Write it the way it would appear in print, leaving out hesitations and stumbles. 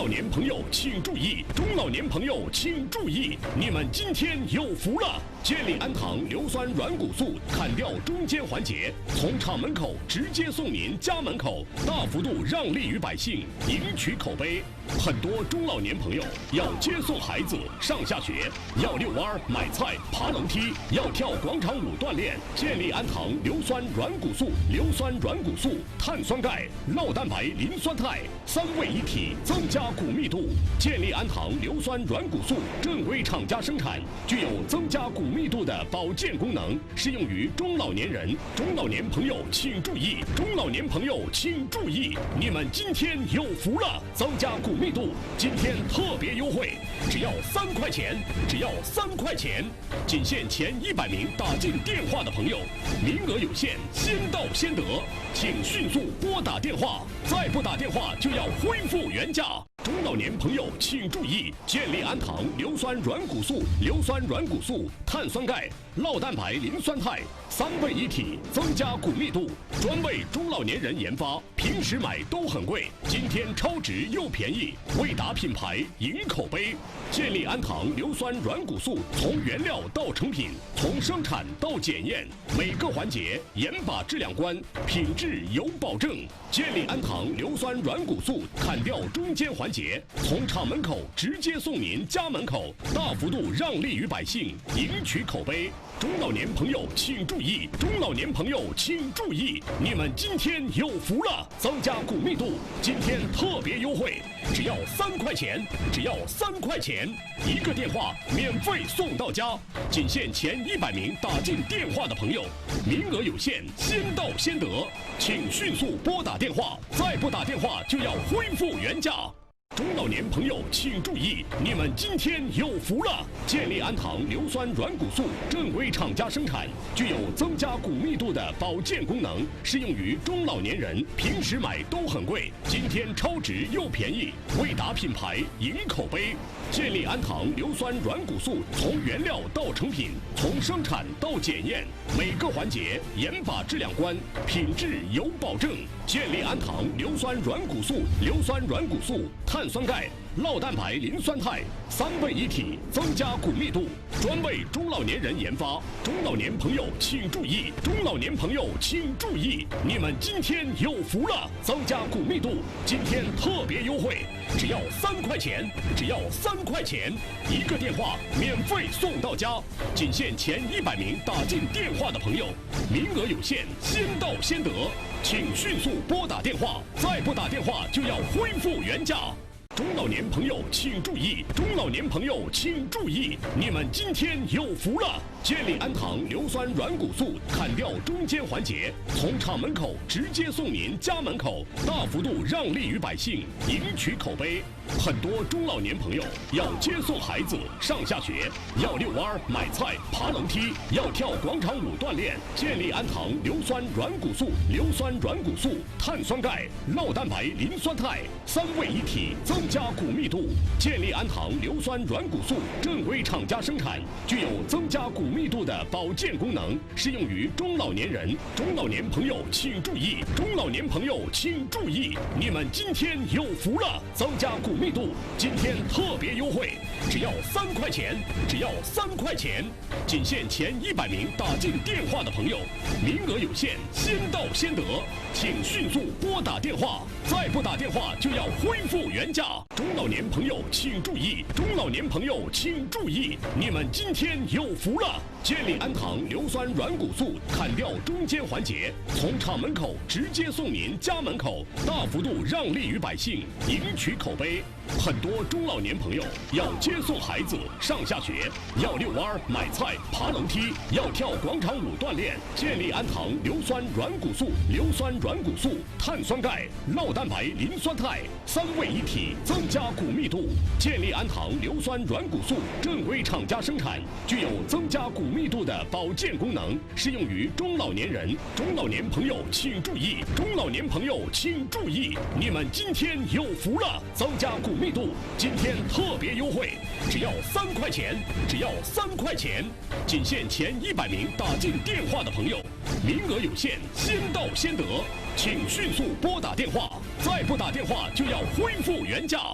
老年朋友请注意，中老年朋友请注意，你们今天有福了！健力安堂硫酸软骨素砍掉中间环节，从厂门口直接送您家门口，大幅度让利于百姓，赢取口碑。很多中老年朋友要接送孩子上下学，要遛弯、买菜、爬楼梯，要跳广场舞锻炼。健力安堂硫酸软骨素、硫酸软骨素、碳酸钙、酪蛋白、磷酸肽3位一体，增加骨密度。健力安堂硫酸软骨素正规厂家生产，具有增加骨密度的保健功能，适用于中老年人。中老年朋友请注意，中老年朋友请注意，你们今天有福了！增加骨密度，今天特别优惠，只要3块钱，只要3块钱，仅限前100名打进电话的朋友，名额有限，先到先得，请迅速拨打电话，再不打电话就要恢复原价。中老年朋友请注意，健力安堂硫酸软骨素、硫酸软骨素、碳酸钙、酪蛋白、磷酸肽3位一体，增加骨密度，专为中老年人研发，平时买都很贵，今天超值又便宜，为打品牌赢口碑。健力安堂硫酸软骨素从原料到成品，从生产到检验，每个环节严把质量关，品质有保证。健力安堂硫酸软骨素砍掉中间环节，从厂门口直接送您家门口，大幅度让利于百姓，赢取口碑。中老年朋友请注意，中老年朋友请注意，你们今天有福了！增加骨密度，今天特别优惠，只要3块钱，只要3块钱，一个电话免费送到家，仅限前100名打进电话的朋友，名额有限，先到先得，请迅速拨打电话，再不打电话就要恢复原价。中老年朋友请注意，你们今天有福了！健力安堂硫酸软骨素正规厂家生产，具有增加骨密度的保健功能，适用于中老年人，平时买都很贵，今天超值又便宜，为打品牌赢口碑。健力安堂硫酸软骨素从原料到成品，从生产到检验，每个环节严把质量关，品质有保证。健力安堂硫酸软骨素、硫酸软骨素、碳酸钙、酪蛋白、磷酸肽3位一体，增加骨密度，专为中老年人研发。中老年朋友请注意，中老年朋友请注意，你们今天有福了！增加骨密度，今天特别优惠，只要3块钱，只要3块钱，一个电话免费送到家，仅限前100名打进电话的朋友，名额有限，先到先得，请迅速拨打电话，再不打电话就要恢复原价。中老年朋友请注意，中老年朋友请注意，你们今天有福了！健力安堂硫酸软骨素砍掉中间环节，从厂门口直接送您家门口，大幅度让利于百姓，赢取口碑。很多中老年朋友要接送孩子上下学，要遛弯、买菜、爬楼梯，要跳广场舞锻炼。健力安堂硫酸软骨素、硫酸软骨素、碳酸钙、酪蛋白、磷酸肽3位一体，增加骨密度。健力安堂硫酸软骨素正规厂家生产，具有增加骨密度的保健功能，适用于中老年人。中老年朋友请注意，中老年朋友请注意，你们今天有福了！增加骨密度，今天特别优惠，只要3块钱，只要3块钱，仅限前100名打进电话的朋友，名额有限，先到先得，请迅速拨打电话，再不打电话就要恢复原价。中老年朋友请注意，中老年朋友请注意，你们今天有福了！健力安堂硫酸软骨素砍掉中间环节，从厂门口直接送您家门口，大幅度让利于百姓，赢取口碑。很多中老年朋友要接送孩子上下学，要遛弯、买菜、爬楼梯，要跳广场舞锻炼。健力安堂硫酸软骨素、硫酸软骨素、碳酸钙、酪蛋白、磷酸肽3位一体，增加骨密度。健力安堂硫酸软骨素正规厂家生产，具有增加骨密度的保健功能，适用于中老年人。中老年朋友请注意，中老年朋友请注意，你们今天有福了！增加骨密度，今天特别优惠，只要3块钱，只要3块钱，仅限前100名打进电话的朋友，名额有限，先到先得，请迅速拨打电话，再不打电话就要恢复原价。